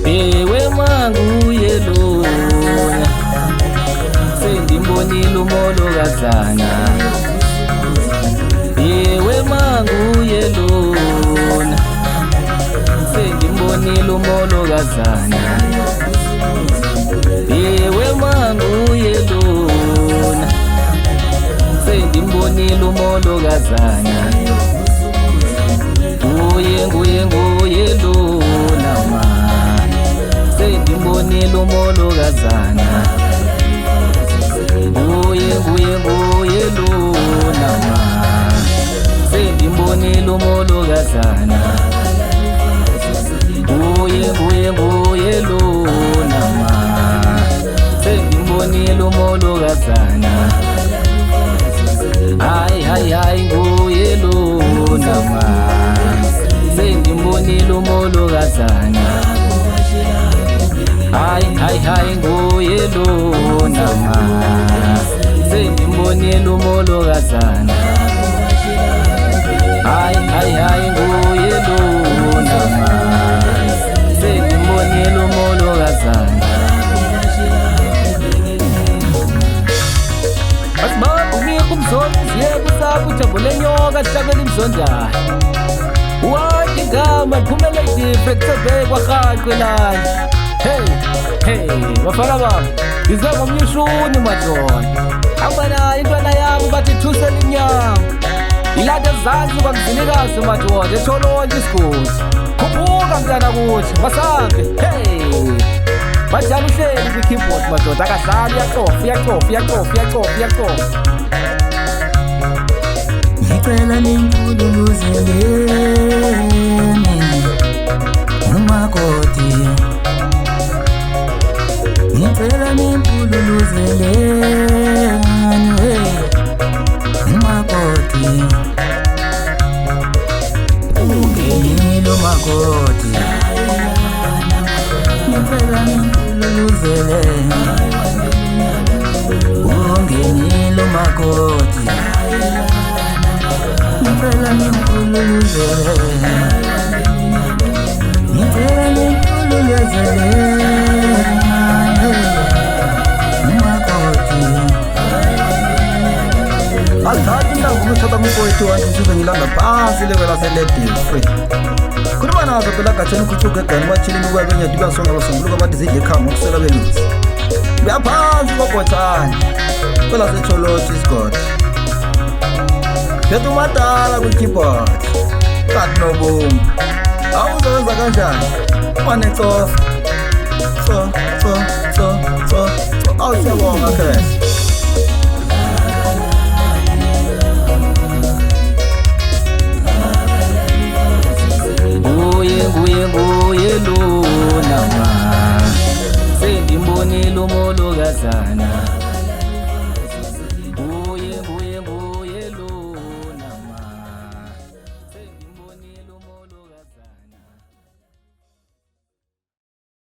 Yewe mangu yelona sengimbonile umolokazana. Yewe mangu yelona sengimbonile umolokazana. Nguye lona ma sengimbonile umolokazana. Nguye lona ma sengimbonile umolokazana. Nguye lona ma sengimbonile umolokazana. Hayi nguye lona ma sengimbonile umolokazana. Hayi nguye lona ma sengimbonile umolokazana. Hayi nguye lona ma sengimbonile umolokazana. Asibaba unika umzondo yebo usapho ujabule nyoka sihlabela imzondana. Wathi igama liphumele idifre kuthebekwa rhaqwe layo. Hey bafana bami ngize ngomnyushuni madoda. Abana intwana yami bathi thusela inyama ilanda ezansi kwamzilikazi madoda etholonje isigodi. Khuphuka mntana kuthi masambe bajala uhleli kwi-keyboard madoda akadlali uyacofa. Ngicela ninkuluzeleni umakoti. Ngicela ninkuluzeleni umakoti. Ungenile umakoti. Ngicela ninkuluzeleni. Ungenile umakoti. Ngicela ninkuluzeleni. Ngicela ninkuluzeleni umakoti. Azithatha indawo ukuthatha umpoeti wantu usuze ngilanda phansi lewela seledifre. Khuluma nazo phela gatheni ukuthuka egani bathilini ukuba benyadi kuyasonga basonguluka bathi zidle ekhama ukusela belusi. Uyaphansi kobhotshani phela setholoji isigodi. Phetha umadala kwi-keyboard kanti nobumba awuzowenza kanjani umanecofa so awusiyabonga phela. Nguye lona ma sengimbonile umolokazana.